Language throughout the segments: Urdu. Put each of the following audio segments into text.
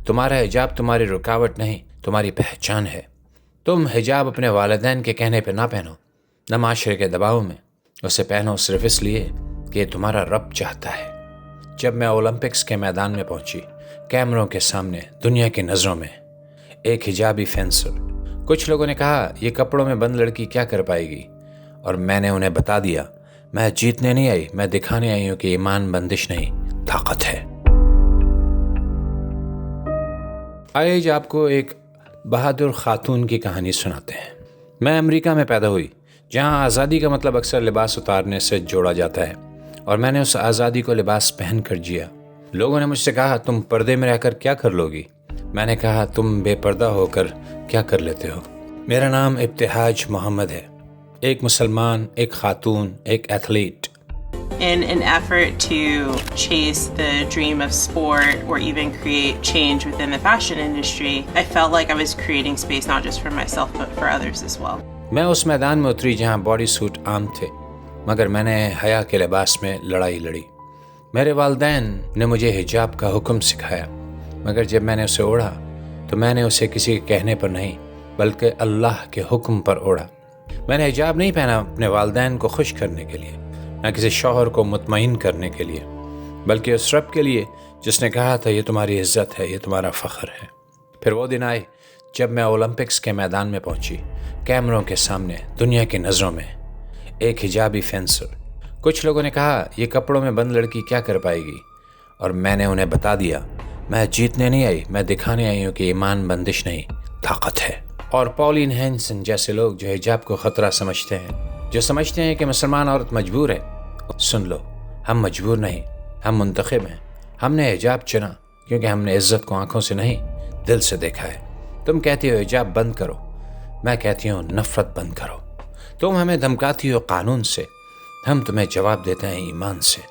تمہارا حجاب تمہاری رکاوٹ نہیں، تمہاری پہچان ہے۔ تم حجاب اپنے والدین کے کہنے پہ نہ پہنو، نہ معاشرے کے دباؤ میں، اسے پہنو صرف اس لیے کہ یہ تمہارا رب چاہتا ہے۔ جب میں اولمپکس کے میدان میں پہنچی، کیمروں کے سامنے، دنیا کی نظروں میں، ایک حجابی فینسر، کچھ لوگوں نے کہا یہ کپڑوں میں بند لڑکی کیا کر پائے گی، اور میں نے انہیں بتا دیا میں جیتنے نہیں آئی، میں دکھانے آئی ہوں کہ ایمان بندش نہیں، طاقت ہے۔ آئیے آپ کو ایک بہادر خاتون کی کہانی سناتے ہیں۔ میں امریکہ میں پیدا ہوئی، جہاں آزادی کا مطلب اکثر لباس اتارنے سے جوڑا جاتا ہے، اور میں نے اس آزادی کو لباس پہن کر جیا۔ لوگوں نے مجھ سے کہا تم پردے میں رہ کر کیا کر لو گی؟ میں نے کہا تم بے پردہ ہو کر کیا کر لیتے ہو؟ میرا نام ابتہاج محمد ہے، ایک مسلمان، ایک خاتون، ایک athlete. In an effort to chase the dream of sport or even create change within the fashion industry, I felt like I was creating space not just for myself but for others as well. میں اس میدان میں اتری جہاں باڈی سوٹ عام تھے، مگر میں نے حیا کے لباس میں لڑائی لڑی۔ میرے والدین نے مجھے حجاب کا حکم سکھایا، مگر جب میں نے اسے اوڑھا تو میں نے اسے کسی کے کہنے پر نہیں بلکہ اللہ کے حکم پر اوڑھا۔ میں نے حجاب نہیں پہنا اپنے والدین کو خوش کرنے کے لیے، نہ کسی شوہر کو مطمئن کرنے کے لیے، بلکہ اس رب کے لیے جس نے کہا تھا یہ تمہاری عزت ہے، یہ تمہارا فخر ہے۔ پھر وہ دن آئے جب میں اولمپکس کے میدان میں پہنچی، کیمروں کے سامنے، دنیا کی نظروں میں، ایک حجابی فینسر، کچھ لوگوں نے کہا یہ کپڑوں میں بند لڑکی کیا کر پائے گی، اور میں نے انہیں بتا دیا میں جیتنے نہیں آئی، میں دکھانے آئی ہوں کہ ایمان بندش نہیں، طاقت ہے۔ اور پولین ہینسن جیسے لوگ جو حجاب کو خطرہ سمجھتے ہیں، جو سمجھتے ہیں کہ مسلمان عورت مجبور ہے، سن لو، ہم مجبور نہیں، ہم منتخب ہیں۔ ہم نے حجاب چنا کیونکہ ہم نے عزت کو آنکھوں سے نہیں دل سے دیکھا ہے۔ تم کہتی ہو حجاب بند کرو، میں کہتی ہوں نفرت بند کرو۔ تم ہمیں دھمکاتی ہو قانون سے، ہم تمہیں جواب دیتے ہیں ایمان سے۔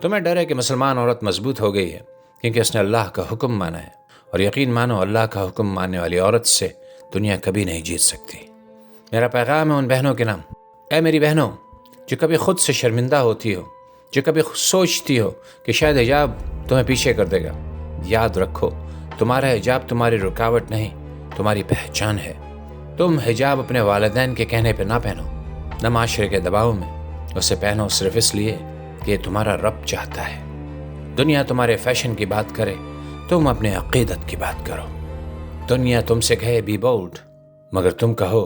تمہیں ڈر ہے کہ مسلمان عورت مضبوط ہو گئی ہے کیونکہ اس نے اللہ کا حکم مانا ہے، اور یقین مانو اللہ کا حکم ماننے والی عورت سے دنیا کبھی نہیں جیت سکتی۔ میرا پیغام ہے ان بہنوں کے نام، اے میری بہنوں جو کبھی خود سے شرمندہ ہوتی ہو، جو کبھی سوچتی ہو کہ شاید حجاب تمہیں پیچھے کر دے گا، یاد رکھو تمہارا حجاب تمہاری رکاوٹ نہیں، تمہاری پہچان ہے۔ تم حجاب اپنے والدین کے کہنے پہ نہ پہنو، نہ معاشرے کے دباؤ میں، اسے پہنو صرف اس لیے کہ یہ تمہارا رب چاہتا ہے۔ دنیا تمہارے فیشن کی بات کرے، تم اپنے عقیدت کی بات کرو۔ دنیا تم سے کہے بی بولڈ، مگر تم کہو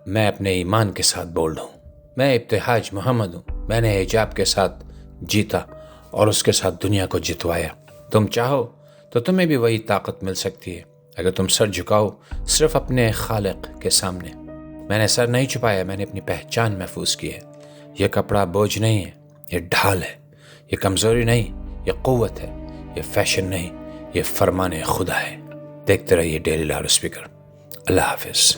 میں اپنے ایمان کے ساتھ بولڈ ہوں۔ میں ابتہاج محمد ہوں، میں نے حجاب کے ساتھ جیتا اور اس کے ساتھ دنیا کو جتوایا۔ تم چاہو تو تمہیں بھی وہی طاقت مل سکتی ہے اگر تم سر جھکاؤ صرف اپنے خالق کے سامنے۔ میں نے سر نہیں چھپایا، میں نے اپنی پہچان محفوظ کی ہے۔ یہ کپڑا بوجھ نہیں ہے، یہ ڈھال ہے۔ یہ کمزوری نہیں، یہ قوت ہے۔ یہ فیشن نہیں، یہ فرمان خدا ہے۔ دیکھتے رہیے ڈیلی لاؤڈ اسپیکر۔ اللہ حافظ۔